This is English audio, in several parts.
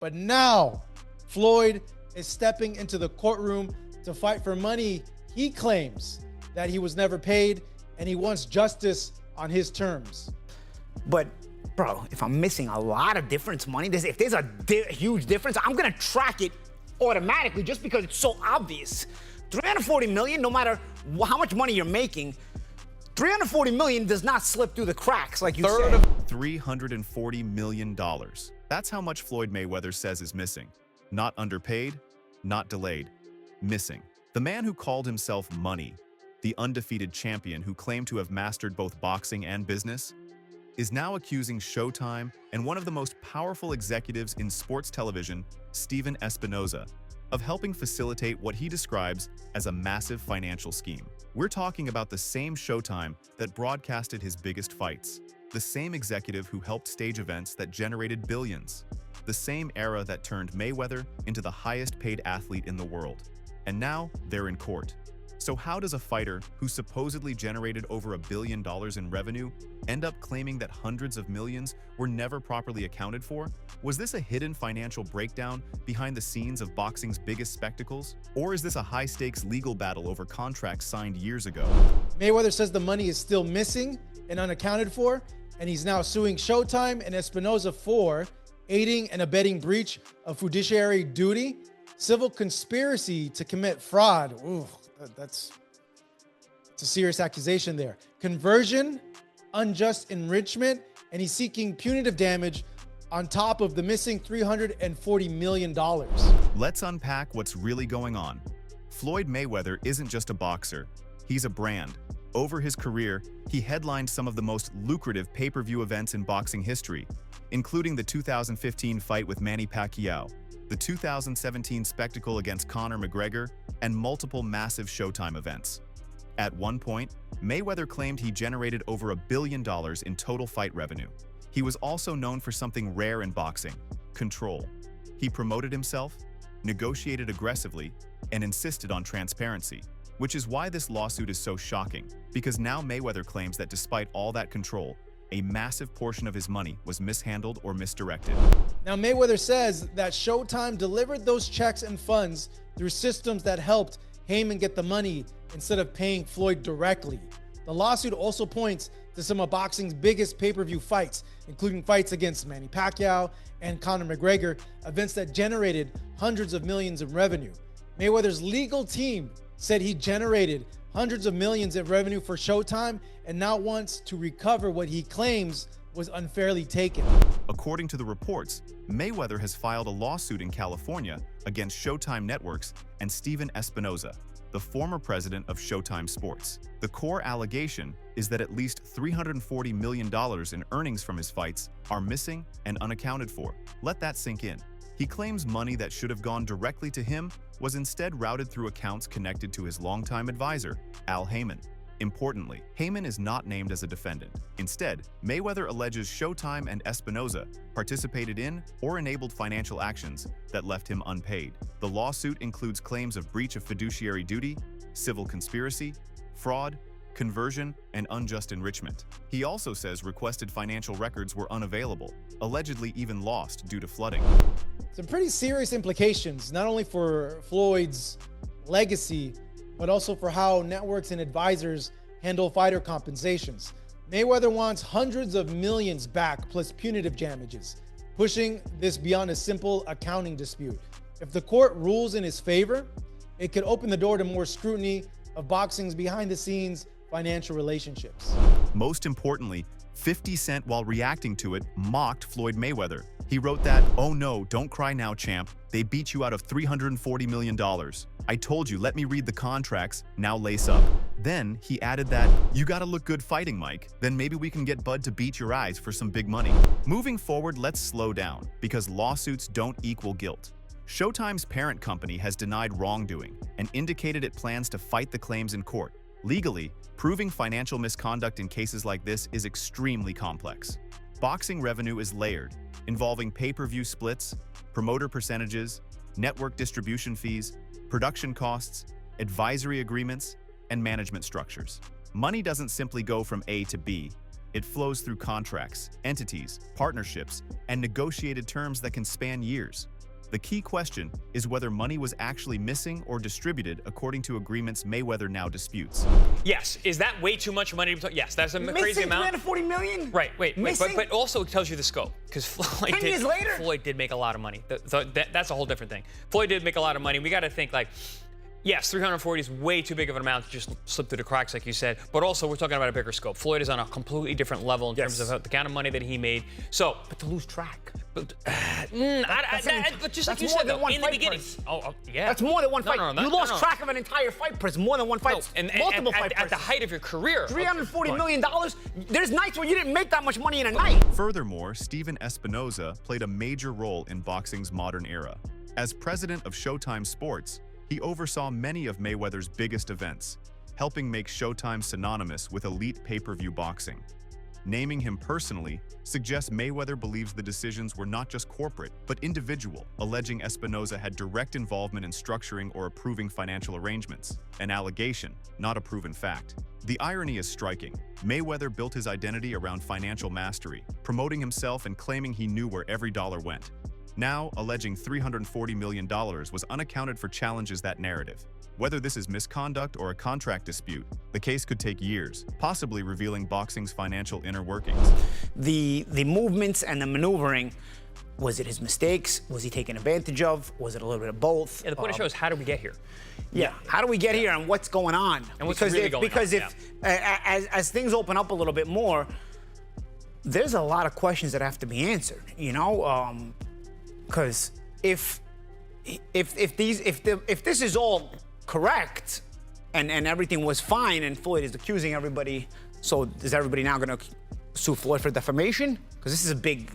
But now Floyd is stepping into the courtroom to fight for money he claims that he was never paid, and he wants justice on his terms. But bro, if I'm missing a lot of difference money, if there's a huge difference, I'm gonna track it automatically just because it's so obvious. 340 million, no matter how much money you're making, 340 million does not slip through the cracks like you said. $340 million. That's how much Floyd Mayweather says is missing. Not underpaid, not delayed, missing. The man who called himself Money, the undefeated champion who claimed to have mastered both boxing and business, is now accusing Showtime and one of the most powerful executives in sports television, Stephen Espinoza, of helping facilitate what he describes as a massive financial scheme. We're talking about the same Showtime that broadcasted his biggest fights, the same executive who helped stage events that generated billions, the same era that turned Mayweather into the highest-paid athlete in the world. And now they're in court. So how does a fighter who supposedly generated over $1 billion in revenue end up claiming that hundreds of millions were never properly accounted for? Was this a hidden financial breakdown behind the scenes of boxing's biggest spectacles? Or is this a high-stakes legal battle over contracts signed years ago? Mayweather says the money is still missing and unaccounted for, and he's now suing Showtime and Espinoza for aiding and abetting breach of fiduciary duty, civil conspiracy to commit fraud. Ooh, that's a serious accusation there. Conversion, unjust enrichment, and he's seeking punitive damage on top of the missing $340 million. Let's unpack what's really going on. Floyd Mayweather isn't just a boxer, he's a brand. Over his career, he headlined some of the most lucrative pay-per-view events in boxing history, including the 2015 fight with Manny Pacquiao, the 2017 spectacle against Conor McGregor, and multiple massive Showtime events. At one point, Mayweather claimed he generated over $1 billion in total fight revenue. He was also known for something rare in boxing: control. He promoted himself, negotiated aggressively, and insisted on transparency, which is why this lawsuit is so shocking, because now Mayweather claims that despite all that control, a massive portion of his money was mishandled or misdirected. Now, Mayweather says that Showtime delivered those checks and funds through systems that helped Heyman get the money instead of paying Floyd directly. The lawsuit also points to some of boxing's biggest pay-per-view fights, including fights against Manny Pacquiao and Conor McGregor, events that generated hundreds of millions in revenue. Mayweather's legal team said he generated hundreds of millions in revenue for Showtime and now wants to recover what he claims was unfairly taken. According to the reports, Mayweather has filed a lawsuit in California against Showtime Networks and Stephen Espinoza, the former president of Showtime Sports. The core allegation is that at least $340 million in earnings from his fights are missing and unaccounted for. Let that sink in. He claims money that should have gone directly to him was instead routed through accounts connected to his longtime advisor, Al Heyman. Importantly, Heyman is not named as a defendant. Instead, Mayweather alleges Showtime and Espinoza participated in or enabled financial actions that left him unpaid. The lawsuit includes claims of breach of fiduciary duty, civil conspiracy, fraud, conversion, and unjust enrichment. He also says requested financial records were unavailable, allegedly even lost due to flooding. Some pretty serious implications, not only for Floyd's legacy, but also for how networks and advisors handle fighter compensations. Mayweather wants hundreds of millions back plus punitive damages, pushing this beyond a simple accounting dispute. If the court rules in his favor, it could open the door to more scrutiny of boxing's behind-the-scenes financial relationships. Most importantly, 50 Cent, while reacting to it, mocked Floyd Mayweather. He wrote that, "Oh no, don't cry now, champ. They beat you out of $340 million. I told you, let me read the contracts, now lace up." Then he added that, "You gotta look good fighting, Mike. Then maybe we can get Bud to beat your eyes for some big money." Moving forward, let's slow down, because lawsuits don't equal guilt. Showtime's parent company has denied wrongdoing and indicated it plans to fight the claims in court. Legally, proving financial misconduct in cases like this is extremely complex. Boxing revenue is layered, involving pay-per-view splits, promoter percentages, network distribution fees, production costs, advisory agreements, and management structures. Money doesn't simply go from A to B. It flows through contracts, entities, partnerships, and negotiated terms that can span years. The key question is whether money was actually missing or distributed according to agreements Mayweather now disputes. Yes. Is that way too much money? Yes, that's a crazy amount. Missing $340 million? Right, but also it tells you the scope. Because Floyd did make a lot of money. That's a whole different thing. Floyd did make a lot of money. We got to think like, yes, 340 is way too big of an amount to just slip through the cracks, like you said. But also, we're talking about a bigger scope. Floyd is on a completely different level in terms of the kind of money that he made. So, but to lose track. But just like you said, though, in the beginning. Yeah. That's more than one fight. You lost track of an entire fight, Prince. More than one fight. And multiple fights. At the height of your career. $340 million. There's nights where you didn't make that much money in a night. Furthermore, Stephen Espinoza played a major role in boxing's modern era. As president of Showtime Sports, he oversaw many of Mayweather's biggest events, helping make Showtime synonymous with elite pay-per-view boxing. Naming him personally suggests Mayweather believes the decisions were not just corporate, but individual, alleging Espinoza had direct involvement in structuring or approving financial arrangements, an allegation, not a proven fact. The irony is striking. Mayweather built his identity around financial mastery, promoting himself and claiming he knew where every dollar went. Now, alleging $340 million was unaccounted for challenges that narrative. Whether this is misconduct or a contract dispute, the case could take years, possibly revealing boxing's financial inner workings. The movements and the maneuvering, was it his mistakes? Was he taken advantage of? Was it a little bit of both? Yeah, the point of the show is, how did we get here? Yeah, how do we get here and what's going on? And what's really going on? Because as things open up a little bit more, there's a lot of questions that have to be answered, you know? Because if this is all correct and everything was fine and Floyd is accusing everybody, so is everybody now going to sue Floyd for defamation? Because this is a big,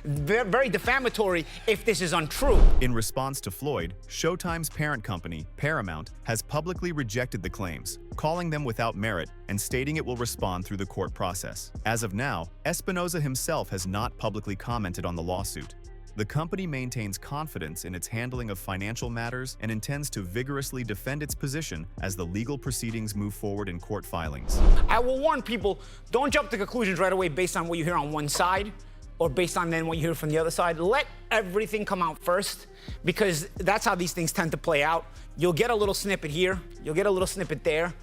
very defamatory if this is untrue. In response to Floyd, Showtime's parent company, Paramount, has publicly rejected the claims, calling them without merit and stating it will respond through the court process. As of now, Espinoza himself has not publicly commented on the lawsuit. The company maintains confidence in its handling of financial matters and intends to vigorously defend its position as the legal proceedings move forward in court filings. I will warn people, don't jump to conclusions right away based on what you hear on one side or based on then what you hear from the other side. Let everything come out first, because that's how these things tend to play out. You'll get a little snippet here, you'll get a little snippet there,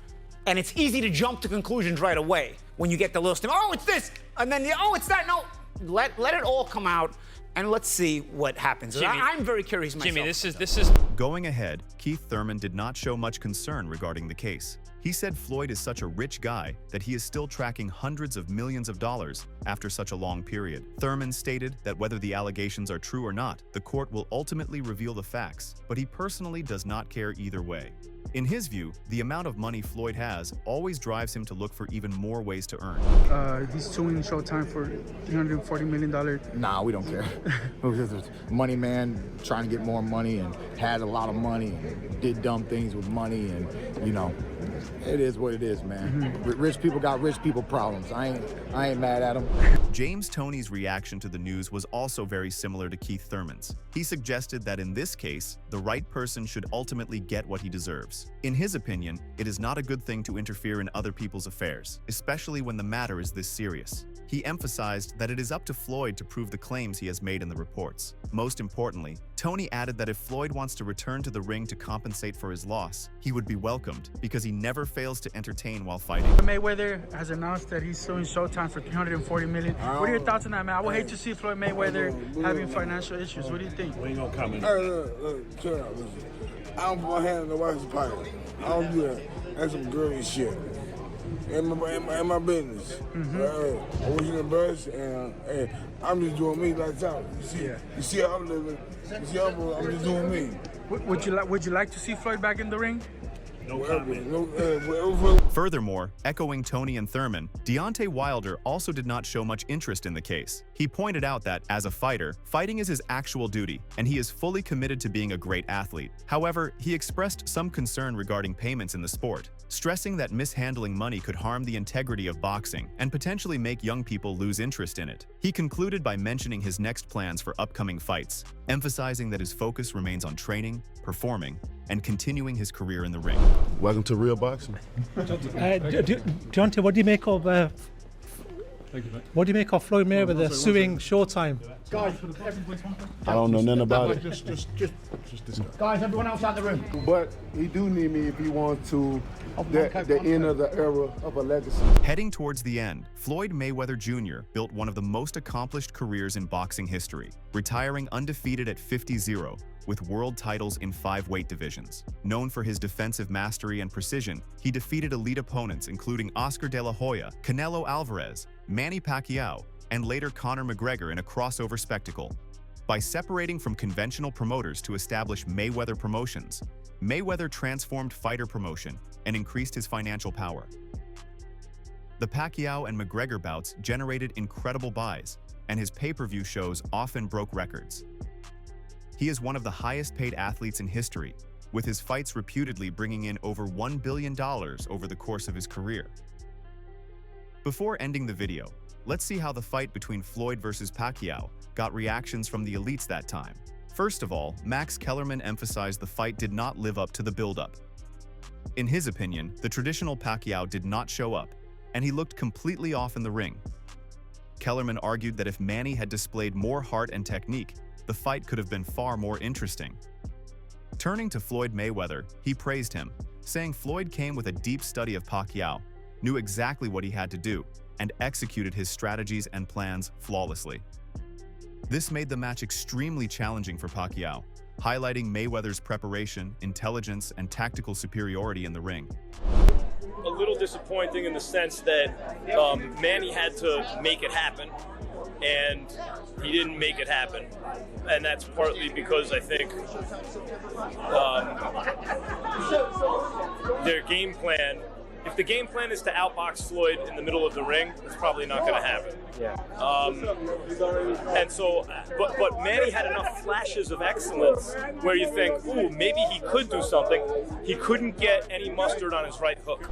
and it's easy to jump to conclusions right away when you get the little snippet. Oh, it's this, and then oh, it's that. No, let it all come out. And let's see what happens. Jimmy, I'm very curious myself. Jimmy, this is... Going ahead, Keith Thurman did not show much concern regarding the case. He said Floyd is such a rich guy that he is still tracking hundreds of millions of dollars after such a long period. Thurman stated that whether the allegations are true or not, the court will ultimately reveal the facts, but he personally does not care either way. In his view, the amount of money Floyd has always drives him to look for even more ways to earn. He's suing Showtime for $340 million. Nah, we don't care. Money man trying to get more money and had a lot of money and did dumb things with money, and you know, it is what it is, man. Rich people got rich people problems. I ain't mad at them. James Toney's reaction to the news was also very similar to Keith Thurman's. He suggested that in this case, the right person should ultimately get what he deserves. In his opinion, it is not a good thing to interfere in other people's affairs, especially when the matter is this serious. He emphasized that it is up to Floyd to prove the claims he has made in the reports. Most importantly, Toney added that if Floyd wants to return to the ring to compensate for his loss, he would be welcomed because he never fails to entertain while fighting. Mayweather has announced that he's suing Showtime for $340 million. What are your thoughts on that, man? I would hate to see Floyd Mayweather having financial issues. What do you think? We ain't gonna comment. Hey, look, chill out, listen. I don't put my hand in nobody's pocket. I don't do that. That's some girly shit. In my business. I wish you the best, and hey, I'm just doing me like that. You see how I'm living. You see how I'm just doing me. Would you like to see Floyd back in the ring? No comment. Furthermore, echoing Toney and Thurman, Deontay Wilder also did not show much interest in the case. He pointed out that, as a fighter, fighting is his actual duty, and he is fully committed to being a great athlete. However, he expressed some concern regarding payments in the sport, stressing that mishandling money could harm the integrity of boxing and potentially make young people lose interest in it. He concluded by mentioning his next plans for upcoming fights, emphasizing that his focus remains on training, performing, and continuing his career in the ring. Welcome to real boxing. Deontay, what do you make of What do you make of Floyd Mayweather suing Showtime? Guys, I don't know nothing about it. Just this guy. guys, everyone else out the room. But he do need me if he wants to. The end of the era of a legacy. Heading towards the end, Floyd Mayweather Jr. built one of the most accomplished careers in boxing history, retiring undefeated at 50-0 with world titles in 5 weight divisions. Known for his defensive mastery and precision, he defeated elite opponents including Oscar De La Hoya, Canelo Alvarez, Manny Pacquiao, and later Conor McGregor in a crossover spectacle. By separating from conventional promoters to establish Mayweather Promotions, Mayweather transformed fighter promotion and increased his financial power. The Pacquiao and McGregor bouts generated incredible buys, and his pay-per-view shows often broke records. He is one of the highest-paid athletes in history, with his fights reputedly bringing in over $1 billion over the course of his career. Before ending the video, let's see how the fight between Floyd versus Pacquiao got reactions from the elites that time. First of all, Max Kellerman emphasized the fight did not live up to the build-up. In his opinion, the traditional Pacquiao did not show up, and he looked completely off in the ring. Kellerman argued that if Manny had displayed more heart and technique, the fight could have been far more interesting. Turning to Floyd Mayweather, he praised him, saying Floyd came with a deep study of Pacquiao, knew exactly what he had to do, and executed his strategies and plans flawlessly. This made the match extremely challenging for Pacquiao, highlighting Mayweather's preparation, intelligence, and tactical superiority in the ring. A little disappointing in the sense that Manny had to make it happen, and he didn't make it happen. And that's partly because I think their game plan, if the game plan is to outbox Floyd in the middle of the ring, it's probably not going to happen. Yeah. And so, but Manny had enough flashes of excellence where you think, ooh, maybe he could do something. He couldn't get any mustard on his right hook.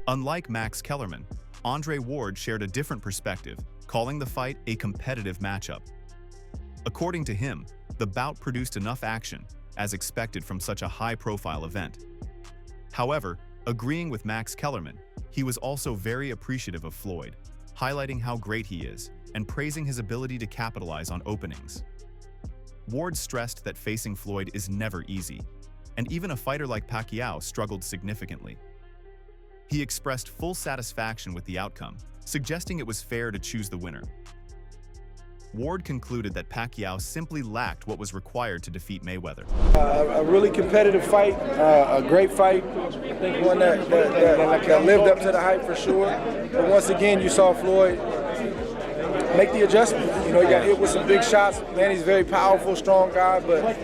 Unlike Max Kellerman, Andre Ward shared a different perspective, calling the fight a competitive matchup. According to him, the bout produced enough action, as expected from such a high-profile event. However, agreeing with Max Kellerman, he was also very appreciative of Floyd, highlighting how great he is and praising his ability to capitalize on openings. Ward stressed that facing Floyd is never easy, and even a fighter like Pacquiao struggled significantly. He expressed full satisfaction with the outcome, suggesting it was fair to choose the winner. Ward concluded that Pacquiao simply lacked what was required to defeat Mayweather. A really competitive fight, a great fight. I think one that lived up to the hype for sure. But once again, you saw Floyd make the adjustment. You know, he got hit with some big shots. Manny's a very powerful, strong guy, but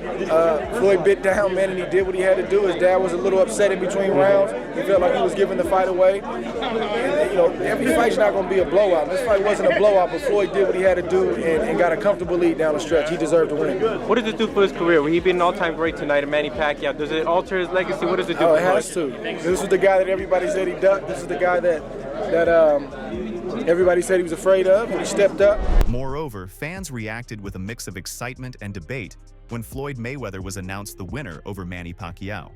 Floyd bit down, man, and he did what he had to do. His dad was a little upset in between rounds. He felt like he was giving the fight away. And, you know, every fight's not going to be a blowout. This fight wasn't a blowout, but Floyd did what he had to do and got a comfortable lead down the stretch. He deserved to win. What does it do for his career? Will he be an all-time great tonight, Manny Pacquiao? Does it alter his legacy? What does it do? Oh, it has to. This was the guy that everybody said he ducked. This is the guy that everybody said he was afraid of, and he stepped up. Moreover, fans reacted with a mix of excitement and debate when Floyd Mayweather was announced the winner over Manny Pacquiao.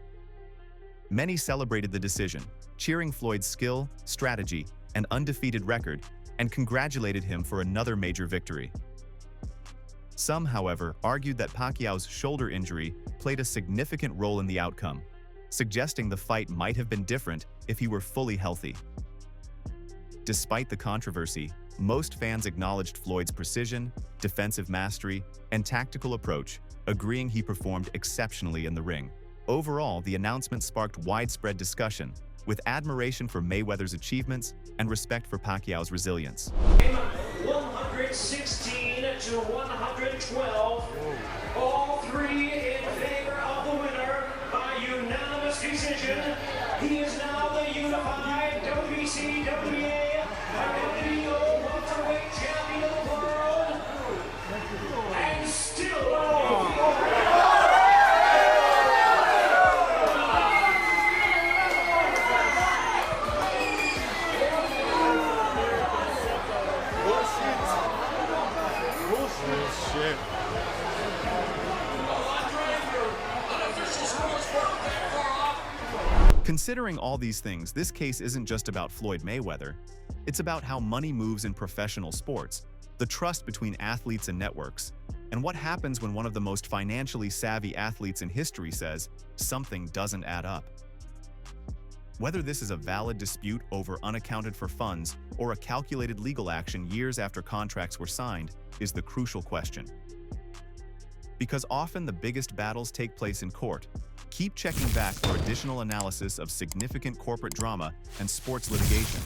Many celebrated the decision, cheering Floyd's skill, strategy, and undefeated record, and congratulated him for another major victory. Some, however, argued that Pacquiao's shoulder injury played a significant role in the outcome, suggesting the fight might have been different if he were fully healthy. Despite the controversy, most fans acknowledged Floyd's precision, defensive mastery, and tactical approach, agreeing he performed exceptionally in the ring. Overall, the announcement sparked widespread discussion, with admiration for Mayweather's achievements and respect for Pacquiao's resilience. 116 to 112, all three in favor of the winner by unanimous decision. He is now the unified WBC-WBA welterweight champion of the world, and still Considering all these things, this case isn't just about Floyd Mayweather. It's about how money moves in professional sports, the trust between athletes and networks, and what happens when one of the most financially savvy athletes in history says something doesn't add up. Whether this is a valid dispute over unaccounted for funds or a calculated legal action years after contracts were signed is the crucial question. Because often the biggest battles take place in court, keep checking back for additional analysis of significant corporate drama and sports litigation.